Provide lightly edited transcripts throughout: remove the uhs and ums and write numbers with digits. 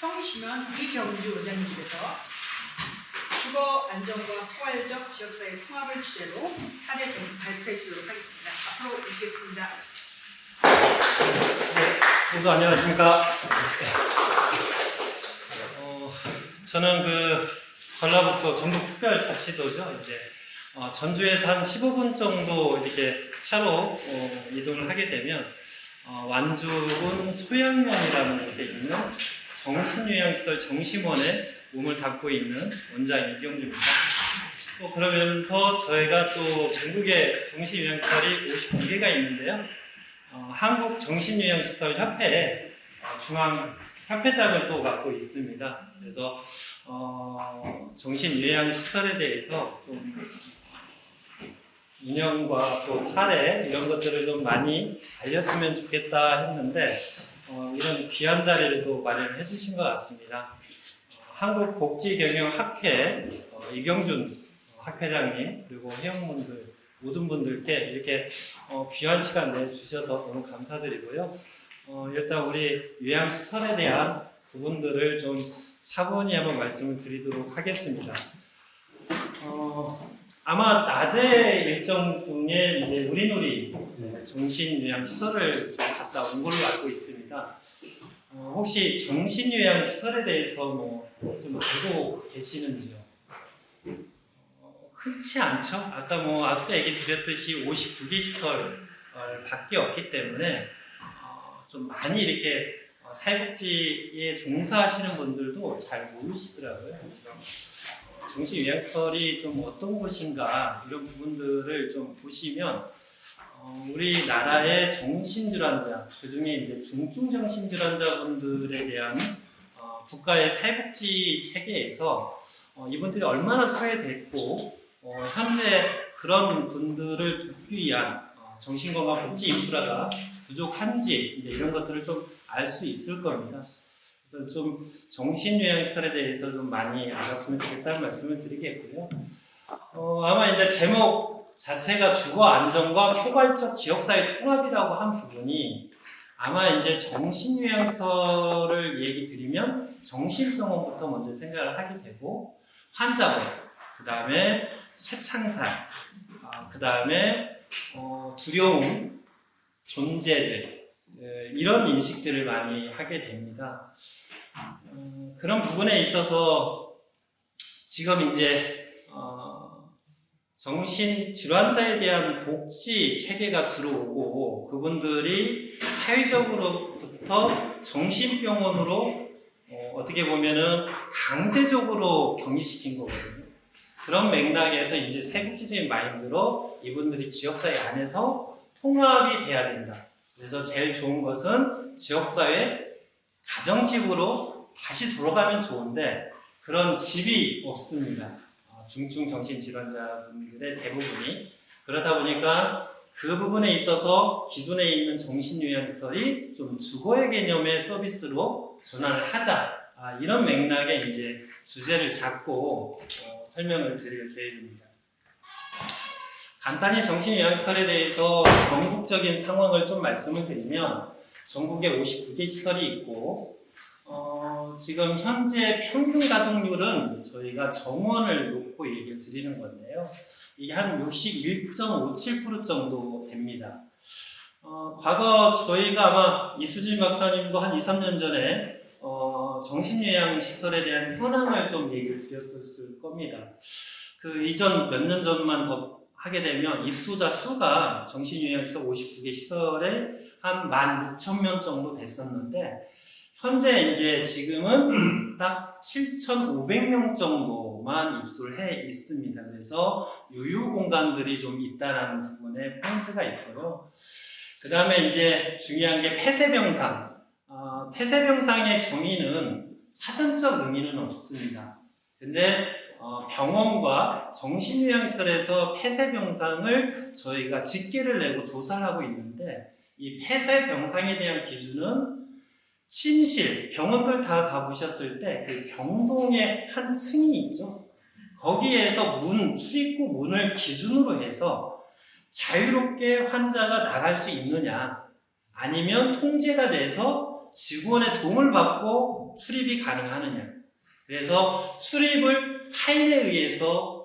성심원 이경주 원장님께서 주거 안정과 포괄적 지역사회 통합을 주제로 사례 발표해 주도록 하겠습니다. 앞으로 모시겠습니다. 네, 모두 안녕하십니까. 저는 전라북도 전국특별자치도죠. 전주에서 한 15분 정도 이렇게 차로 이동을 하게 되면 완주군 소양면이라는 곳에 있는 정신요양시설 정심원에 몸을 담고 있는 원장 이경주입니다. 또 그러면서 저희가 또 전국에 정신요양시설이 59개가 있는데요. 한국정신요양시설협회 중앙협회장을 또 맡고 있습니다. 그래서 정신요양시설에 대해서 좀 운영과 또 사례 이런 것들을 좀 많이 알렸으면 좋겠다 했는데 이런 귀한 자리를 또 마련해 주신 것 같습니다. 한국복지경영학회 이경준 학회장님 그리고 회원분들 모든 분들께 이렇게 귀한 시간 내주셔서 너무 감사드리고요. 일단 우리 요양시설에 대한 부분들을 좀 차분히 한번 말씀을 드리도록 하겠습니다. 아마 낮에 일정 중에 이제 우리누리 정신요양시설을 좀 갔다 온 걸로 알고 있습니다. 혹시 정신요양시설에 대해서 좀 알고 계시는지요? 흔치 않죠? 아까 앞서 얘기 드렸듯이 59개 시설 밖에 없기 때문에 좀 많이 이렇게 사회복지에 종사하시는 분들도 잘 모르시더라고요. 정신요양시설이 좀 어떤 곳인가 이런 부분들을 좀 보시면 우리나라의 정신질환자, 그 중에 이제 중증 정신질환자분들에 대한 국가의 사회복지 체계에서 이분들이 얼마나 소외됐고 현재 그런 분들을 돕기 위한 정신건강복지 인프라가 부족한지 이제 이런 것들을 좀 알 수 있을 겁니다. 그래서 좀 정신요양시설에 대해서 좀 많이 알았으면 좋겠다는 말씀을 드리겠고요. 아마 이제 제목 자체가 주거 안정과 포괄적 지역사회 통합이라고 한 부분이 아마 이제 정신요양시설을 얘기 드리면 정신병원부터 먼저 생각을 하게 되고 환자분, 그 다음에 쇠창살, 그 다음에 두려움, 존재들 이런 인식들을 많이 하게 됩니다. 그런 부분에 있어서 지금 이제 정신질환자에 대한 복지 체계가 들어오고 그분들이 사회적으로부터 정신병원으로 어떻게 보면은 강제적으로 격리시킨 거거든요. 그런 맥락에서 이제 사회복지적인 마인드로 이분들이 지역사회 안에서 통합이 돼야 된다. 그래서 제일 좋은 것은 지역사회 가정집으로 다시 돌아가면 좋은데 그런 집이 없습니다. 중증 정신질환자분들의 대부분이. 그러다 보니까 그 부분에 있어서 기존에 있는 정신요양시설이 좀 주거의 개념의 서비스로 전환을 하자. 이런 맥락의 이제 주제를 잡고 설명을 드릴 계획입니다. 간단히 정신요양시설에 대해서 전국적인 상황을 좀 말씀을 드리면 전국에 59개 시설이 있고 지금 현재 평균 가동률은 저희가 정원을 놓고 얘기를 드리는 건데요. 이게 한 61.57% 정도 됩니다. 과거 저희가 아마 이수진 박사님도 한 2, 3년 전에 정신요양시설에 대한 현황을 좀 얘기를 드렸을 겁니다. 그 이전 몇 년 전만 더 하게 되면 입소자 수가 정신요양시설 59개 시설에 한 16,000명 정도 됐었는데 현재 이제 지금은 딱 7,500명 정도만 입소를 해 있습니다. 그래서 유휴 공간들이 좀 있다라는 부분에 포인트가 있고요. 그 다음에 이제 중요한 게 폐쇄병상. 폐쇄병상의 정의는 사전적 의미는 없습니다. 근데 병원과 정신요양시설에서 폐쇄병상을 저희가 직계를 내고 조사를 하고 있는데 이 폐쇄병상에 대한 기준은 침실, 병원들 다 가보셨을 때 그 병동에 한 층이 있죠. 거기에서 출입구 문을 기준으로 해서 자유롭게 환자가 나갈 수 있느냐 아니면 통제가 돼서 직원의 도움을 받고 출입이 가능하느냐. 그래서 출입을 타인에 의해서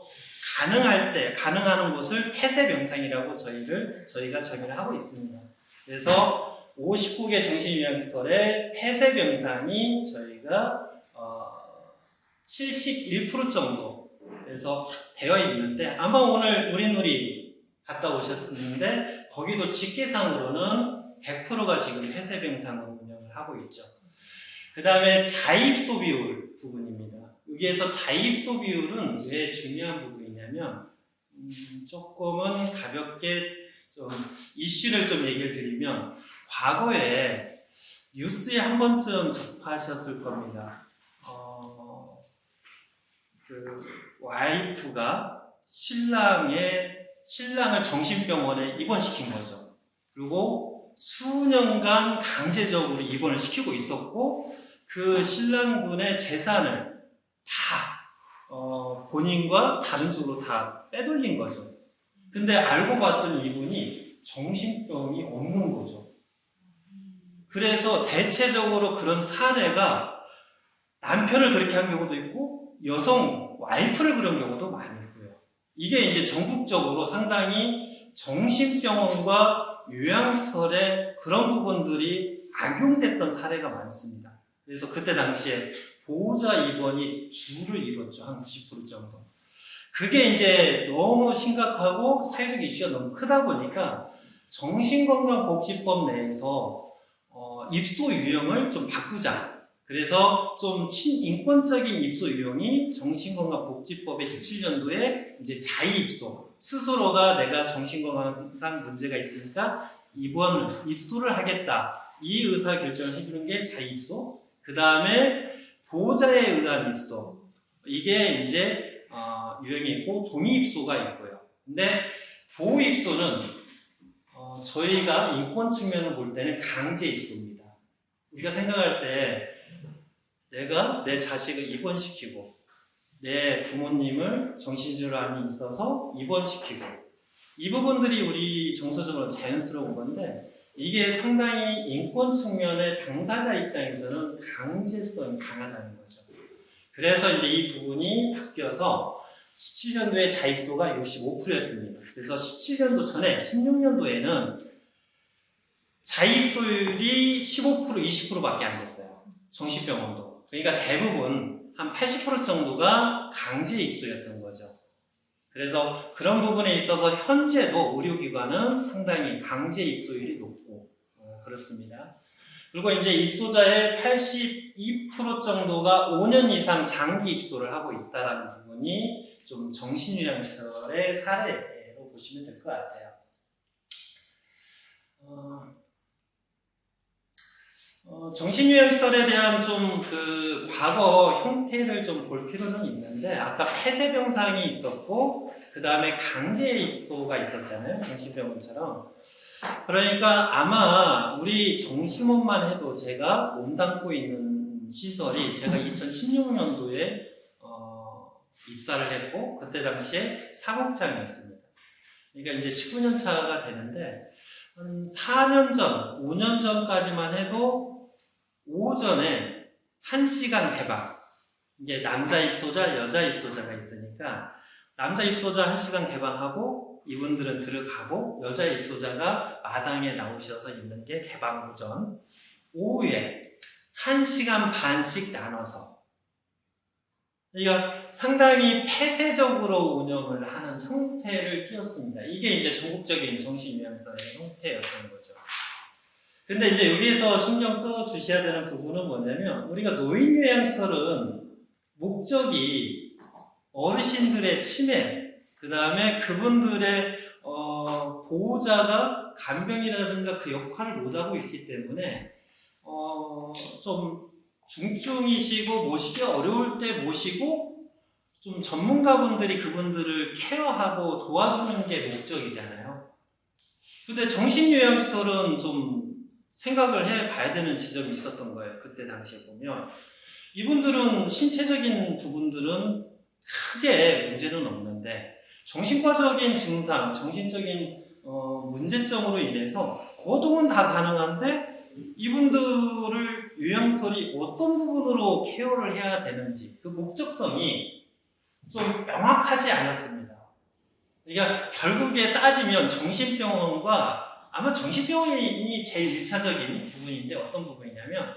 가능하는 곳을 폐쇄병상이라고 저희가 정의를 하고 있습니다. 그래서 59개 정신요양시설의 폐쇄병상이 저희가 71% 정도 그래서 되어 있는데, 아마 오늘 우리 갔다 오셨는데 거기도 직계상으로는 100%가 지금 폐쇄병상으로 운영을 하고 있죠. 그 다음에 자입소 비율 부분입니다. 여기에서 자입소 비율은 왜 중요한 부분이냐면 조금은 가볍게 좀 이슈를 좀 얘기를 드리면, 과거에 뉴스에 한 번쯤 접하셨을 겁니다. 그 와이프가 신랑을 정신병원에 입원시킨 거죠. 그리고 수년간 강제적으로 입원을 시키고 있었고, 그 신랑분의 재산을 다 본인과 다른 쪽으로 다 빼돌린 거죠. 근데 알고 봤더니 이분이 정신병이 없는 거죠. 그래서 대체적으로 그런 사례가 남편을 그렇게 한 경우도 있고 여성 와이프를 그런 경우도 많이 있고요. 이게 이제 전국적으로 상당히 정신병원과 요양시설에 그런 부분들이 악용됐던 사례가 많습니다. 그래서 그때 당시에 보호자 입원이 줄을 이뤘죠. 한 90% 정도. 그게 이제 너무 심각하고 사회적 이슈가 너무 크다 보니까 정신건강복지법 내에서 입소 유형을 좀 바꾸자. 그래서 좀 친인권적인 입소 유형이 정신건강복지법의 17년도에 이제 자의입소, 스스로가 내가 정신건강상 문제가 있으니까 입소를 하겠다. 이 의사결정을 해주는 게 자의입소. 그 다음에 보호자에 의한 입소. 이게 이제 유형이 있고 동의입소가 있고요. 근데 보호입소는 저희가 인권 측면을 볼 때는 강제입소입니다. 우리가 생각할 때 내가 내 자식을 입원시키고 내 부모님을 정신질환이 있어서 입원시키고, 이 부분들이 우리 정서적으로 자연스러운 건데, 이게 상당히 인권 측면의 당사자 입장에서는 강제성이 강하다는 거죠. 그래서 이제 이 부분이 바뀌어서 17년도에 자입소가 65%였습니다. 그래서 17년도 전에 16년도에는 자입소율이 15%, 20%밖에 안 됐어요. 정신병원도. 그러니까 대부분 한 80% 정도가 강제 입소였던 거죠. 그래서 그런 부분에 있어서 현재도 의료기관은 상당히 강제 입소율이 높고 그렇습니다. 그리고 이제 입소자의 82% 정도가 5년 이상 장기 입소를 하고 있다는 부분이 좀 정신요양시설의 사례로 보시면 될 것 같아요. 정신요양시설에 대한 좀 그 과거 형태를 좀 볼 필요는 있는데, 아까 폐쇄병상이 있었고 그 다음에 강제 입소가 있었잖아요. 정신병원처럼. 그러니까 아마 우리 정심원만 해도 제가 몸담고 있는 시설이 제가 2016년도에 입사를 했고 그때 당시에 사국장이었습니다. 그러니까 이제 19년 차가 되는데 한 4년 전, 5년 전까지만 해도 오전에 1시간 개방, 이게 남자 입소자, 여자 입소자가 있으니까 남자 입소자 1시간 개방하고 이분들은 들어가고, 여자 입소자가 마당에 나오셔서 있는 게 개방 오전, 오후에 1시간 반씩 나눠서, 그러니까 상당히 폐쇄적으로 운영을 하는 형태를 띄었습니다. 이게 이제 전국적인 정신요양시설의 형태였던 거죠. 근데 이제 여기에서 신경 써 주셔야 되는 부분은 뭐냐면, 우리가 노인요양시설은 목적이 어르신들의 치매, 그 다음에 그분들의 보호자가 간병이라든가 그 역할을 못하고 있기 때문에 좀 중증이시고 모시기 어려울 때 모시고 좀 전문가분들이 그분들을 케어하고 도와주는 게 목적이잖아요. 근데 정신요양시설은 좀 생각을 해봐야 되는 지점이 있었던 거예요. 그때 당시에 보면 이분들은 신체적인 부분들은 크게 문제는 없는데 정신과적인 증상, 정신적인 문제점으로 인해서 거동은 다 가능한데 이분들을 요양시설이 어떤 부분으로 케어를 해야 되는지 그 목적성이 좀 명확하지 않았습니다. 그러니까 결국에 따지면 정신병원과 아마 정신병원이 제일 1차적인 부분인데 어떤 부분이냐면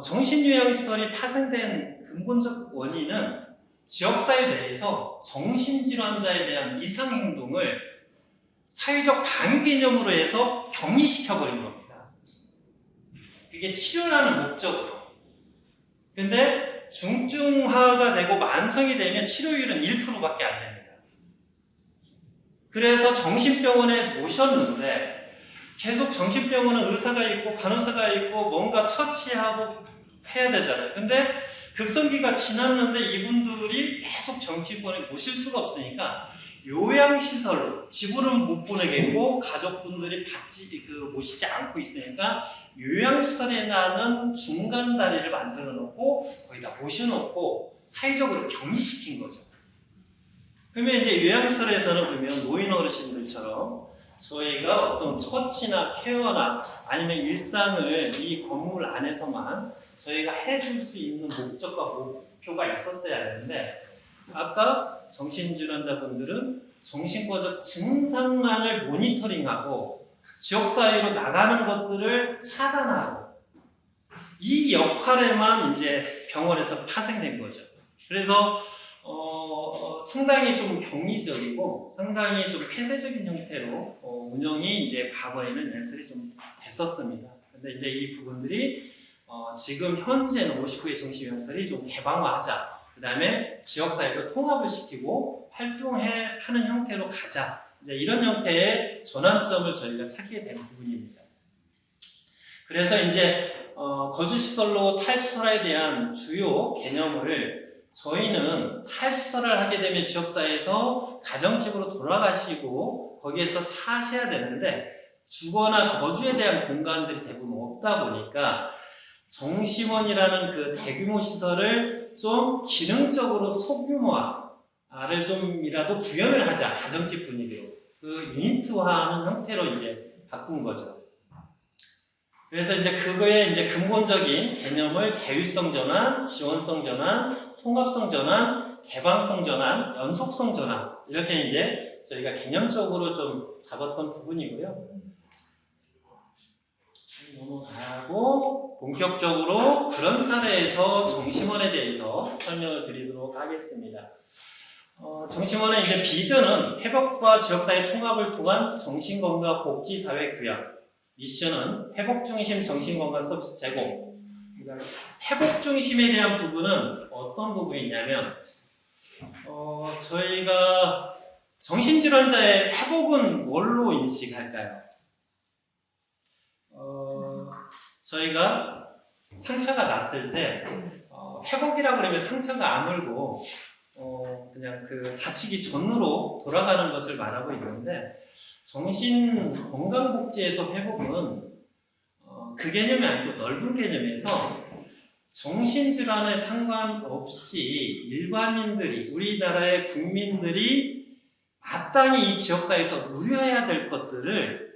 정신요양시설이 파생된 근본적 원인은 지역사회 내에서 정신질환자에 대한 이상행동을 사회적 방위 개념으로 해서 격리시켜버린 겁니다. 그게 치료라는 목적으로. 근데 중증화가 되고 만성이 되면 치료율은 1%밖에 안 됩니다. 그래서 정신병원에 모셨는데 계속 정신병원은 의사가 있고 간호사가 있고 뭔가 처치하고 해야 되잖아요. 근데 급성기가 지났는데 이분들이 계속 정신병원에 모실 수가 없으니까 요양시설로 집으로는 못 보내겠고 가족분들이 모시지 않고 있으니까 요양시설에 나는 중간 다리를 만들어 놓고 거기다 모셔놓고 사회적으로 격리시킨 거죠. 그러면 이제 요양시설에서는 그러면 노인 어르신들처럼 저희가 어떤 처치나 케어나 아니면 일상을 이 건물 안에서만 저희가 해줄 수 있는 목적과 목표가 있었어야 되는데 아까 정신질환자분들은 정신과적 증상만을 모니터링하고 지역사회로 나가는 것들을 차단하고 이 역할에만 이제 병원에서 파생된 거죠. 그래서 상당히 좀 격리적이고 상당히 좀 폐쇄적인 형태로 운영이 이제 과거에는 연설이 좀 됐었습니다. 근데 이제 이 부분들이 지금 현재는 59의 정신요양시설이 좀 개방화하자. 그 다음에 지역사회로 통합을 시키고 활동하는 형태로 가자. 이제 이런 형태의 전환점을 저희가 찾게 된 부분입니다. 그래서 이제 거주시설로 탈시설에 대한 주요 개념을 저희는 탈시설을 하게 되면 지역사회에서 가정집으로 돌아가시고 거기에서 사셔야 되는데 주거나 거주에 대한 공간들이 대부분 없다 보니까 정심원이라는 그 대규모 시설을 좀 기능적으로 소규모화를 좀이라도 구현을 하자. 가정집 분위기로. 그 유니트화하는 형태로 이제 바꾼 거죠. 그래서 이제 그거의 이제 근본적인 개념을 자율성 전환, 지원성 전환, 통합성 전환, 개방성 전환, 연속성 전환 이렇게 이제 저희가 개념적으로 좀 잡았던 부분이고요. 넘어가고 본격적으로 그런 사례에서 정심원에 대해서 설명을 드리도록 하겠습니다. 정심원의 이제 비전은 회복과 지역사회 통합을 통한 정신건강 복지사회 구현. 미션은 회복 중심 정신건강 서비스 제공. 그러니까 회복 중심에 대한 부분은 어떤 부분이냐면, 저희가 정신질환자의 회복은 뭘로 인식할까요? 저희가 상처가 났을 때 회복이라고 그러면 상처가 아물고 그냥 그 다치기 전으로 돌아가는 것을 말하고 있는데 정신건강복지에서 회복은 그 개념이 아니고 넓은 개념에서 정신질환에 상관없이 일반인들이 우리나라의 국민들이 마땅히 이 지역사회에서 누려야 될 것들을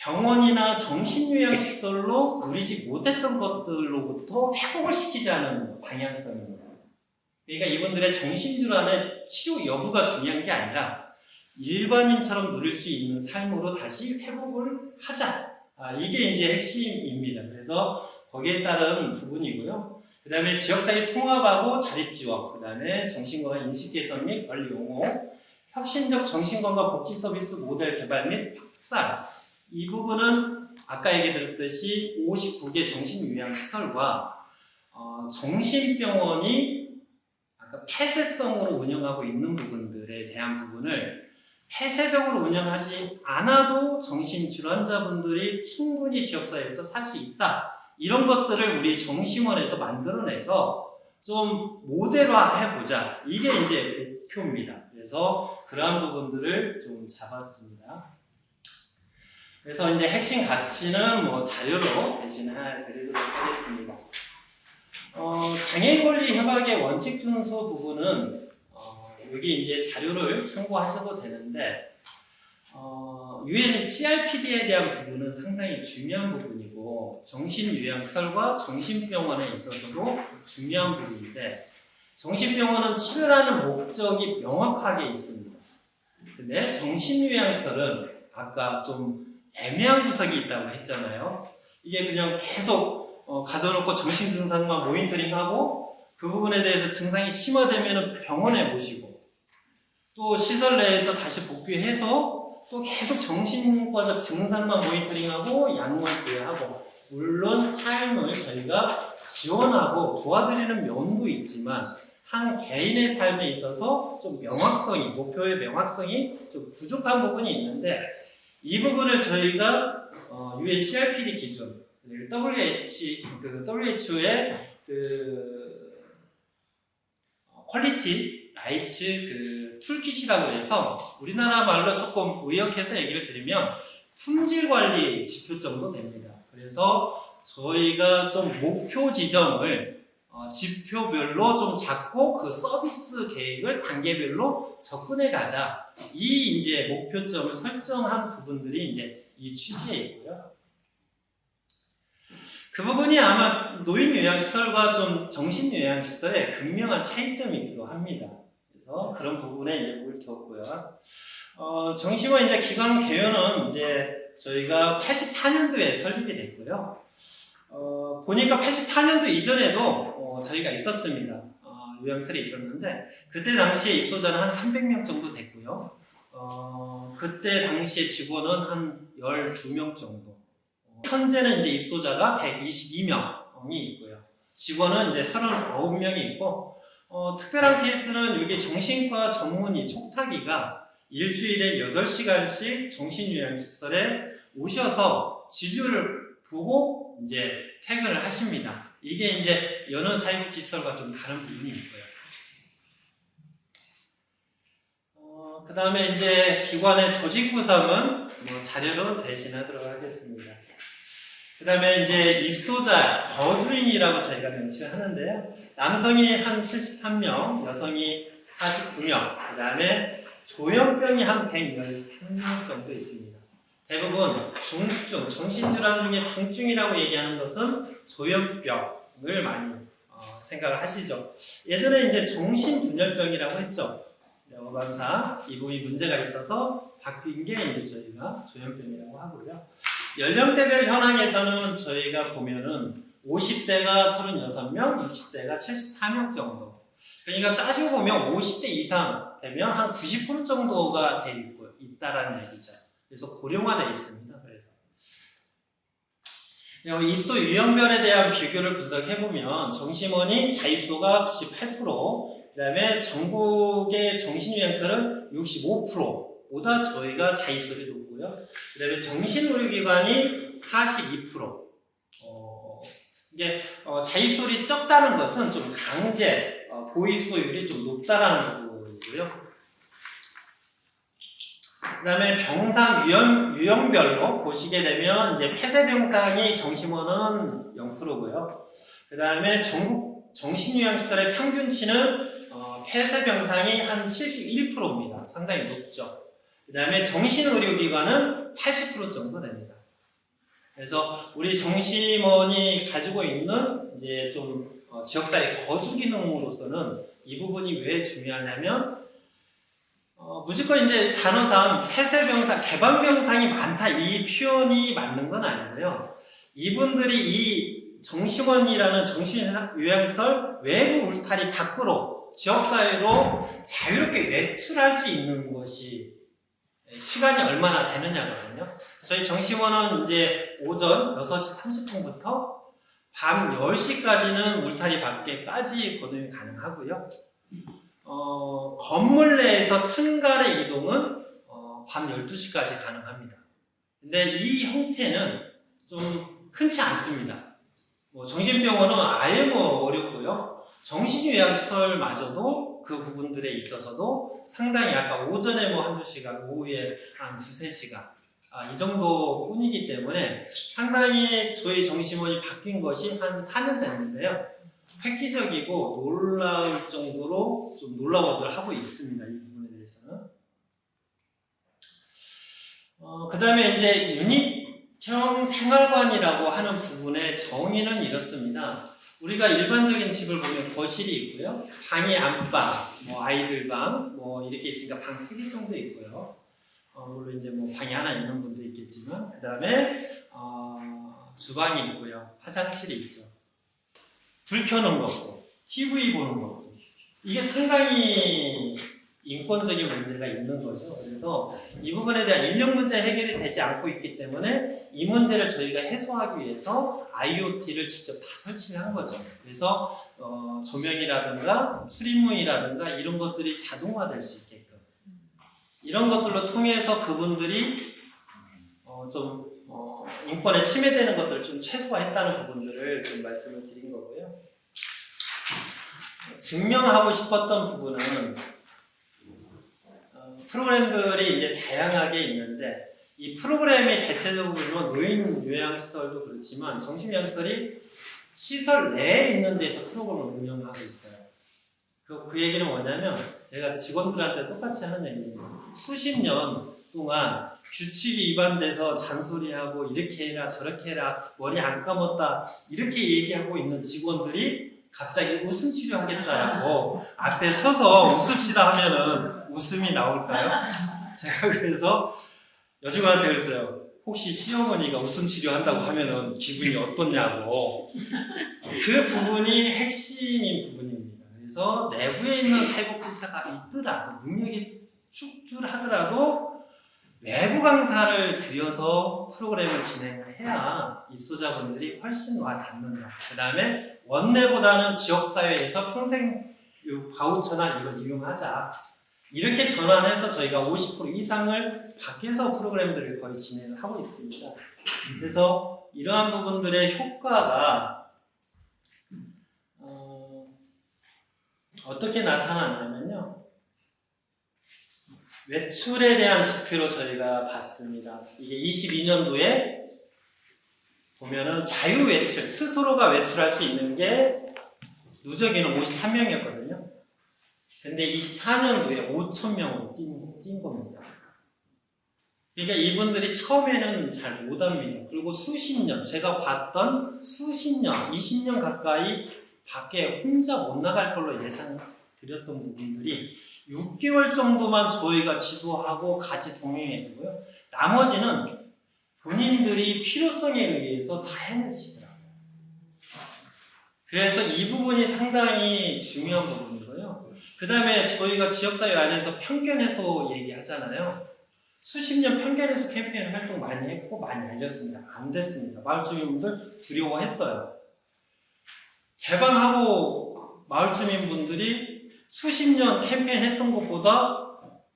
병원이나 정신요양시설로 누리지 못했던 것들로부터 회복을 시키자는 방향성입니다. 그러니까 이분들의 정신질환의 치료 여부가 중요한 게 아니라 일반인처럼 누릴 수 있는 삶으로 다시 회복을 하자. 이게 이제 핵심입니다. 그래서 거기에 따른 부분이고요. 그 다음에 지역사회 통합하고 자립지원, 그 다음에 정신건강 인식 개선 및 관리 용어, 혁신적 정신건강 복지 서비스 모델 개발 및 확산. 이 부분은 아까 얘기 드렸듯이 59개 정신요양시설과 정신병원이 아까 폐쇄성으로 운영하고 있는 부분들에 대한 부분을 폐쇄적으로 운영하지 않아도 정신질환자분들이 충분히 지역사회에서 살 수 있다. 이런 것들을 우리 정심원에서 만들어내서 좀 모델화해보자. 이게 이제 목표입니다. 그래서 그러한 부분들을 좀 잡았습니다. 그래서 이제 핵심 가치는 뭐 자료로 대신해드리도록 하겠습니다. 장애인 권리 협약의 원칙 준수 부분은 여기 이제 자료를 참고하셔도 되는데 UN CRPD에 대한 부분은 상당히 중요한 부분이고 정신요양시설과 정신병원에 있어서도 중요한 부분인데 정신병원은 치료하는 목적이 명확하게 있습니다. 근데 정신요양시설은 아까 좀 애매한 구석이 있다고 했잖아요. 이게 그냥 계속 가둬놓고 정신 증상만 모니터링하고 그 부분에 대해서 증상이 심화되면 병원에 모시고 또 시설 내에서 다시 복귀해서 또 계속 정신과적 증상만 모니터링하고 약물 투여하고 물론 삶을 저희가 지원하고 도와드리는 면도 있지만 한 개인의 삶에 있어서 좀 명확성이 목표의 명확성이 좀 부족한 부분이 있는데 이 부분을 저희가 UN CRPD 기준 WHO의 퀄리티 라이츠 툴킷이라고 해서 우리나라 말로 조금 의역해서 얘기를 드리면 품질 관리 지표 정도 됩니다. 그래서 저희가 좀 목표 지점을 지표별로 좀 잡고 그 서비스 계획을 단계별로 접근해 가자. 이 이제 목표점을 설정한 부분들이 이제 이 취지에 있고요. 그 부분이 아마 노인요양시설과 좀 정신요양시설의 극명한 차이점이기도 합니다. 그래서 그런 부분에 이제 목을 두었고요. 정신과 이제 기관 개요는 이제 저희가 84년도에 설립이 됐고요. 보니까 84년도 이전에도 저희가 있었습니다. 요양시설이 있었는데 그때 당시에 입소자는 한 300명 정도 됐고요. 그때 당시에 직원은 한 12명 정도. 현재는 이제 입소자가 122명이 있고요. 직원은 이제 39명이 있고, 특별한 케이스는 여기 정신과 전문의 촉탁이가 일주일에 8시간씩 정신요양시설에 오셔서 진료를 보고 이제 퇴근을 하십니다. 이게 이제 여느 사회복지시설과 좀 다른 부분이 있고요. 그 다음에 이제 기관의 조직 구성은 자료로 대신하도록 하겠습니다. 그 다음에 이제 입소자, 거주인이라고 저희가 명칭을 하는데요. 남성이 한 73명, 여성이 49명, 그 다음에 조현병이 한 113명 정도 있습니다. 대부분 중증, 정신질환 중에 중증이라고 얘기하는 것은 조현병을 많이 생각을 하시죠. 예전에 이제 정신분열병이라고 했죠. 어감상 이 부분이 문제가 있어서 바뀐 게 이제 저희가 조현병이라고 하고요. 연령대별 현황에서는 저희가 보면은 50대가 36명, 60대가 74명 정도. 그러니까 따지고 보면 50대 이상 되면 한 90% 정도가 돼 있다라는 얘기죠. 그래서 고령화되어 있습니다. 그래서 입소 유형별에 대한 비교를 분석해보면 정심원이 자입소가 98%, 그 다음에 전국의 정신요양시설은 65%보다 저희가 자입소율이 높고요. 그 다음에 정신의료기관이 42%. 이게 자입소율이 적다는 것은 좀 강제, 보입소율이 좀 높다는 부분이고요. 그 다음에 병상 유형별로 보시게 되면 이제 폐쇄병상이 정심원은 0%고요. 그 다음에 전국 정신요양시설의 평균치는 폐쇄병상이 한 71%입니다. 상당히 높죠. 그 다음에 정신의료기관은 80% 정도 됩니다. 그래서 우리 정심원이 가지고 있는 이제 좀 지역사회 거주 기능으로서는 이 부분이 왜 중요하냐면 무조건 이제 단어상 폐쇄병상, 개방병상이 많다 이 표현이 맞는 건 아니고요. 이분들이 이 정심원이라는 정신요양시설 외부 울타리 밖으로 지역사회로 자유롭게 외출할 수 있는 것이 시간이 얼마나 되느냐거든요. 저희 정심원은 이제 오전 6시 30분부터 밤 10시까지는 울타리 밖에까지 거동이 가능하고요. 건물 내에서 층간의 이동은 밤 12시까지 가능합니다. 근데 이 형태는 좀 흔치 않습니다. 정신병원은 아예 어렵고요. 정신요양시설마저도 그 부분들에 있어서도 상당히 아까 오전에 한두 시간, 오후에 한 두세 시간 이 정도 뿐이기 때문에 상당히 저희 정심원이 바뀐 것이 한 4년 됐는데요. 획기적이고 놀라울 정도로 좀 놀라워들 하고 있습니다. 이 부분에 대해서는. 그 다음에 이제 유닛형 생활관이라고 하는 부분의 정의는 이렇습니다. 우리가 일반적인 집을 보면 거실이 있고요. 방이 안방, 뭐 아이들 방, 뭐 이렇게 있으니까 방 3개 정도 있고요. 물론 이제 뭐 방이 하나 있는 분도 있겠지만, 그 다음에 주방이 있고요. 화장실이 있죠. 불 켜는 거고, TV 보는 거고. 이게 상당히 인권적인 문제가 있는 거죠. 그래서 이 부분에 대한 인력 문제 해결이 되지 않고 있기 때문에 이 문제를 저희가 해소하기 위해서 IoT를 직접 다 설치를 한 거죠. 그래서 조명이라든가 출입문이라든가 이런 것들이 자동화될 수 있게끔 이런 것들로 통해서 그분들이 인권에 침해되는 것들을 좀 최소화했다는 부분들을 좀 말씀을 드린 거고요. 증명하고 싶었던 부분은 프로그램들이 이제 다양하게 있는데 이 프로그램이 대체적으로 노인 요양시설도 그렇지만 정신요양시설이 시설 내에 있는 데서 프로그램을 운영하고 있어요. 그 얘기는 뭐냐면 제가 직원들한테 똑같이 하는 얘기입니다. 수십 년 동안 규칙이 위반돼서 잔소리하고 이렇게 해라 저렇게 해라 머리 안 감았다 이렇게 얘기하고 있는 직원들이 갑자기 웃음 치료하겠다라고 앞에 서서 웃읍시다 하면은 웃음이 나올까요? 제가 그래서 여직원한테 그랬어요. 혹시 시어머니가 웃음 치료한다고 하면은 기분이 어떻냐고. 그 부분이 핵심인 부분입니다. 그래서 내부에 있는 사회복지사가 있더라도 능력이 축출하더라도 외부 강사를 들여서 프로그램을 진행을 해야 입소자분들이 훨씬 와 닿는다. 그 다음에 원내보다는 지역사회에서 평생 바우처나 이걸 이용하자. 이렇게 전환해서 저희가 50% 이상을 밖에서 프로그램들을 거의 진행을 하고 있습니다. 그래서 이러한 부분들의 효과가 어떻게 나타났냐면요. 외출에 대한 지표로 저희가 봤습니다. 이게 22년도에 보면은 자유외출, 스스로가 외출할 수 있는 게 누적인은 53명이었거든요. 근데 24년도에 5,000명으로 뛴 겁니다. 그러니까 이분들이 처음에는 잘 못합니다. 그리고 수십 년, 제가 봤던 수십 년, 20년 가까이 밖에 혼자 못 나갈 걸로 예상드렸던 부분들이 6개월 정도만 저희가 지도하고 같이 동행해주고요. 나머지는 본인들이 필요성에 의해서 다 해내시더라고요. 그래서 이 부분이 상당히 중요한 부분이고요. 그 다음에 저희가 지역사회 안에서 편견 해소 얘기하잖아요. 수십 년 편견 해소 캠페인 활동 많이 했고 많이 알렸습니다. 안 됐습니다. 마을 주민분들 두려워했어요. 개방하고 마을 주민분들이 수십 년 캠페인 했던 것보다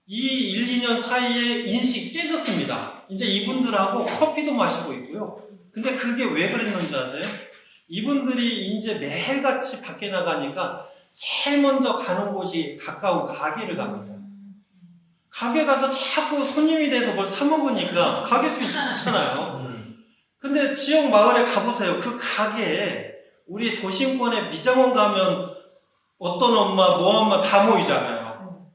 이 1, 2년 사이에 인식이 깨졌습니다. 이제 이분들하고 커피도 마시고 있고요. 근데 그게 왜 그랬는지 아세요? 이분들이 이제 매일같이 밖에 나가니까 제일 먼저 가는 곳이 가까운 가게를 갑니다. 가게 가서 자꾸 손님이 돼서 뭘 사 먹으니까 가게 수익 좋잖아요. 근데 지역 마을에 가보세요. 그 가게에 우리 도심권에 미장원 가면 어떤 엄마, 뭐 엄마 다 모이잖아요.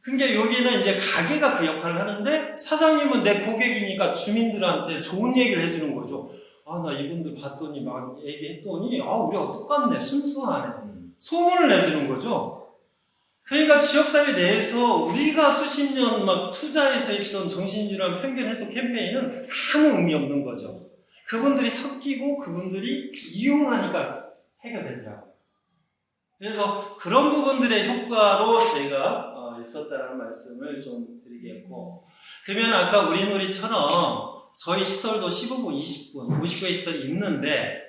근데 여기는 이제 가게가 그 역할을 하는데 사장님은 내 고객이니까 주민들한테 좋은 얘기를 해주는 거죠. 아, 나 이분들 봤더니 막 얘기했더니 우리가 똑같네, 순수하네. 소문을 내주는 거죠. 그러니까 지역사회 내에서 우리가 수십 년 막 투자해서 했던 정신질환 편견 해소 캠페인은 아무 의미 없는 거죠. 그분들이 섞이고 그분들이 이용하니까 해결되더라고요. 그래서 그런 부분들의 효과로 저희가 있었다는 말씀을 좀 드리겠고, 그러면 아까 우리놀이처럼 저희 시설도 15분, 20분, 50분의 시설이 있는데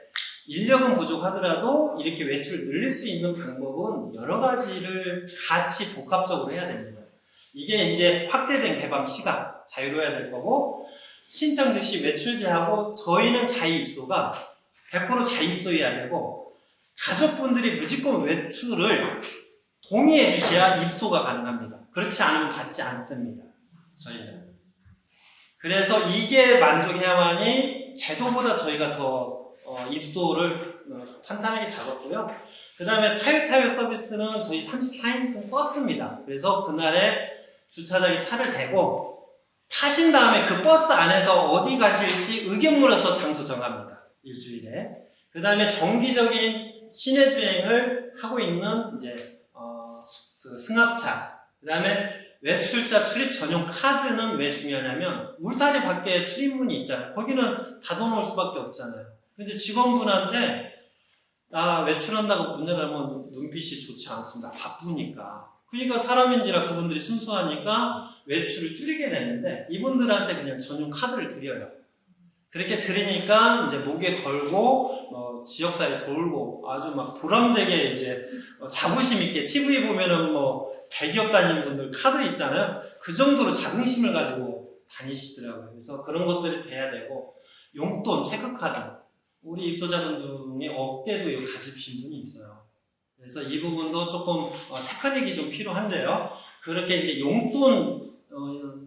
인력은 부족하더라도 이렇게 외출을 늘릴 수 있는 방법은 여러 가지를 같이 복합적으로 해야 됩니다. 이게 이제 확대된 개방 시간, 자유로워야 될 거고, 신청 즉시 외출제하고 저희는 자유입소가 100% 자유입소해야 되고, 가족분들이 무조건 외출을 동의해 주셔야 입소가 가능합니다. 그렇지 않으면 받지 않습니다. 저희는. 그래서 이게 만족해야만이 제도보다 저희가 더 입소를 탄탄하게 잡았고요. 그 다음에 타요타요 서비스는 저희 34인승 버스입니다. 그래서 그날에 주차장에 차를 대고 타신 다음에 그 버스 안에서 어디 가실지 의견 물어서 장소 정합니다. 일주일에. 그 다음에 정기적인 시내 주행을 하고 있는 이제 그 승합차. 그 다음에 외출자 출입 전용 카드는 왜 중요하냐면 울타리 밖에 출입문이 있잖아요. 거기는 닫아놓을 수밖에 없잖아요. 근데 직원분한테 나 외출한다고 문 열면 눈빛이 좋지 않습니다. 바쁘니까. 그러니까 사람인지라 그분들이 순수하니까 외출을 줄이게 되는데 이분들한테 그냥 전용 카드를 드려요. 그렇게 드리니까 이제 목에 걸고 지역사회 돌고 아주 막 보람되게 이제 자부심 있게 TV 보면은 뭐 대기업 다니는 분들 카드 있잖아요. 그 정도로 자긍심을 가지고 다니시더라고요. 그래서 그런 것들이 돼야 되고 용돈, 체크카드 우리 입소자분 중에 억대도 가지신 분이 있어요. 그래서 이 부분도 조금 테크닉이 좀 필요한데요. 그렇게 이제 용돈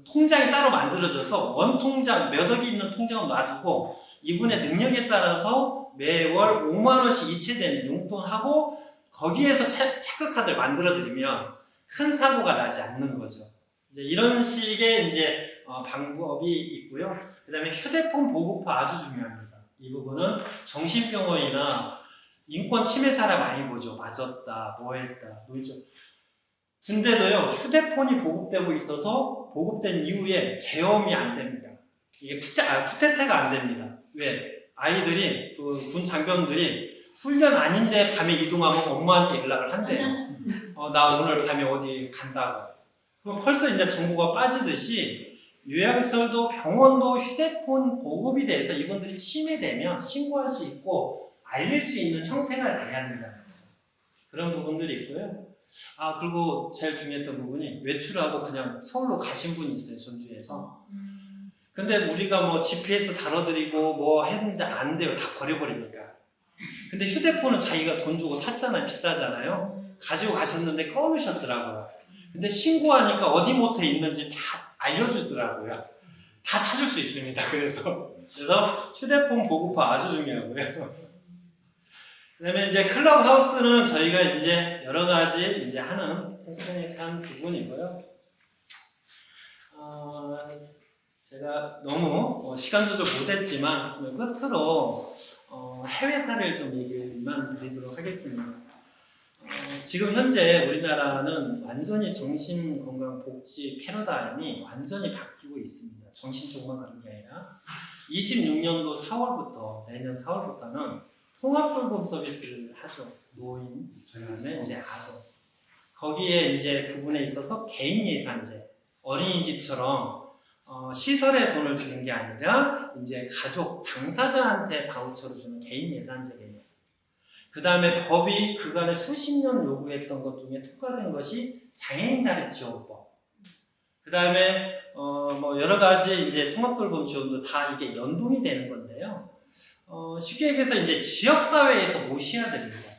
통장이 따로 만들어져서 원 통장 몇 억이 있는 통장을 놔두고 이분의 능력에 따라서 매월 5만 원씩 이체되는 용돈하고 거기에서 체크카드를 만들어 드리면 큰 사고가 나지 않는 거죠. 이제 이런 식의 이제 방법이 있고요. 그다음에 휴대폰 보급화 아주 중요합니다. 이 부분은 정신병원이나 인권 침해 사례 많이 보죠. 맞았다, 뭐 했다, 놀죠. 근데도요, 휴대폰이 보급되고 있어서 보급된 이후에 계엄이 안 됩니다. 이게 쿠데타가 안 됩니다. 왜? 아이들이, 군 장병들이 훈련 아닌데 밤에 이동하면 엄마한테 연락을 한대요. 나 오늘 밤에 어디 간다고. 그럼 벌써 이제 정보가 빠지듯이 요양시설도 병원도 휴대폰 보급이 돼서 이분들이 침해되면 신고할 수 있고 알릴 수 있는 형태가 돼야 된다는 거죠. 그런 부분들이 있고요. 그리고 제일 중요했던 부분이 외출하고 그냥 서울로 가신 분이 있어요, 전주에서. 근데 우리가 뭐 GPS 다뤄드리고 뭐 했는데 안 돼요. 다 버려버리니까. 근데 휴대폰은 자기가 돈 주고 샀잖아요. 비싸잖아요. 가지고 가셨는데 꺼놓으셨더라고요. 근데 신고하니까 어디 모텔에 있는지 다 알려주더라고요. 다 찾을 수 있습니다. 그래서 휴대폰 보급화 아주 중요하고요. 그 다음에 이제 클럽하우스는 저희가 이제 여러 가지 이제 하는 테크닉한 부분이고요. 제가 너무 시간 조절 못했지만 끝으로 해외 사례를 좀 얘기만 드리도록 하겠습니다. 지금 현재 우리나라는 완전히 정신건강복지 패러다임이 완전히 바뀌고 있습니다. 정신 쪽만 그런 게 아니라 26년도 4월부터 내년 4월부터는 통합돌봄 서비스를 하죠. 노인, 그다음에 이제 아동. 거기에 이제 부분에 있어서 개인 예산제, 어린이집처럼 시설에 돈을 주는 게 아니라 이제 가족 당사자한테 바우처를 주는 개인 예산제 개념. 그 다음에 법이 그간에 수십 년 요구했던 것 중에 통과된 것이 장애인 자립지원법. 그 다음에 뭐 여러 가지 이제 통합돌봄 지원도 다 이게 연동이 되는 건데요. 쉽게 얘기해서 이제 지역사회에서 모셔야 됩니다.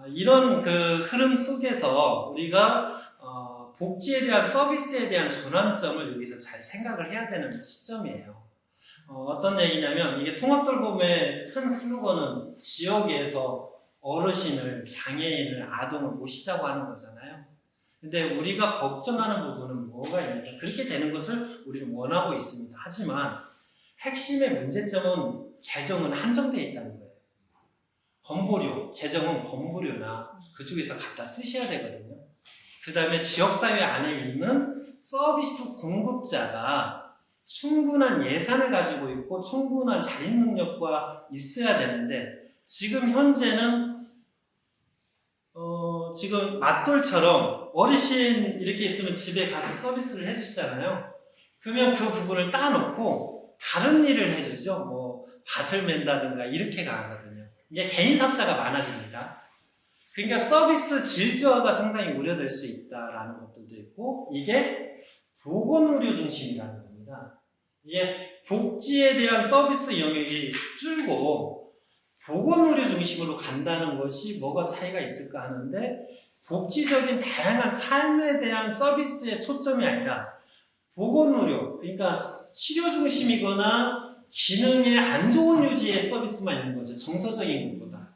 이런 그 흐름 속에서 우리가 복지에 대한 서비스에 대한 전환점을 여기서 잘 생각을 해야 되는 시점이에요. 어떤 얘기냐면 이게 통합돌봄의 큰 슬로건은 지역에서 어르신을, 장애인을, 아동을 모시자고 하는 거잖아요. 근데 우리가 걱정하는 부분은 뭐가 있냐면 그렇게 되는 것을 우리는 원하고 있습니다. 하지만 핵심의 문제점은 재정은 한정되어 있다는 거예요. 건보료, 재정은 건보료나 그쪽에서 갖다 쓰셔야 되거든요. 그 다음에 지역사회 안에 있는 서비스 공급자가 충분한 예산을 가지고 있고 충분한 자립 능력과 있어야 되는데 지금 현재는 지금 맞돌처럼 어르신 이렇게 있으면 집에 가서 서비스를 해주시잖아요. 그러면 그 부분을 따놓고 다른 일을 해주죠. 뭐 밭을 맨다든가 이렇게 가거든요. 이게 개인 사업자가 많아집니다. 그러니까 서비스 질저하가 상당히 우려될 수 있다라는 것들도 있고 이게 보건의료 중심이라는 겁니다. 이게 복지에 대한 서비스 영역이 줄고 보건의료 중심으로 간다는 것이 뭐가 차이가 있을까 하는데 복지적인 다양한 삶에 대한 서비스의 초점이 아니라 보건의료, 그러니까 치료 중심이거나 기능의 안 좋은 유지의 서비스만 있는 거죠. 정서적인 것보다.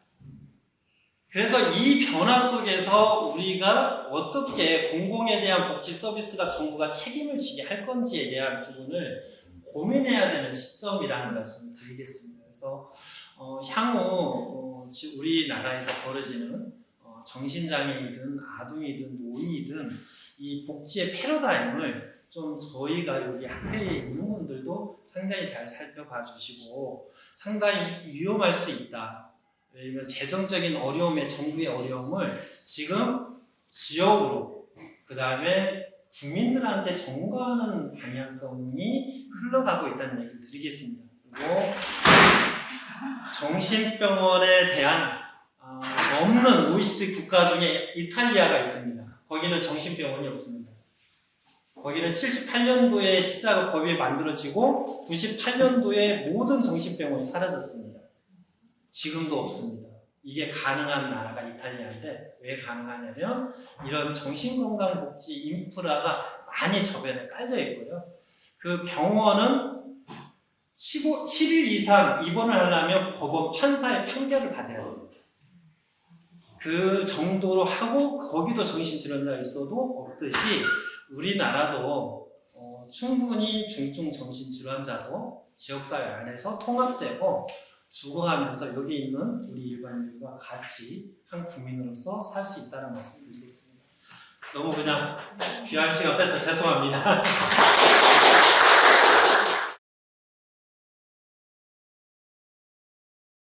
그래서 이 변화 속에서 우리가 어떻게 공공에 대한 복지 서비스가 정부가 책임을 지게 할 건지에 대한 부분을 고민해야 되는 시점이라는 말씀을 드리겠습니다. 그래서 향후 우리나라에서 벌어지는 정신장애이든 아동이든 노인이든 이 복지의 패러다임을 좀 저희가 여기 학회에 있는 분들도 상당히 잘 살펴봐 주시고 상당히 위험할 수 있다. 왜냐면 재정적인 어려움에 정부의 어려움을 지금 지역으로 그 다음에 국민들한테 전가하는 방향성이 흘러가고 있다는 얘기를 드리겠습니다. 그리고 정신병원에 대한 없는 OECD 국가 중에 이탈리아가 있습니다. 거기는 정신병원이 없습니다. 거기는 78년도에 시작을 법이 만들어지고 98년도에 모든 정신병원이 사라졌습니다. 지금도 없습니다. 이게 가능한 나라가 이탈리아인데 왜 가능하냐면 이런 정신건강복지 인프라가 많이 저변에 깔려 있고요. 그 병원은 7일 이상 입원을 하려면 법원 판사의 판결을 받아야 됩니다. 그 정도로 하고 거기도 정신질환자가 있어도 없듯이 우리나라도 충분히 중증 정신질환자로 지역사회 안에서 통합되고 죽어가면서 여기 있는 우리 일반인들과 같이 한 국민으로서 살 수 있다는 말씀을 드리겠습니다. 너무 그냥 귀한 시간 뺏어 죄송합니다.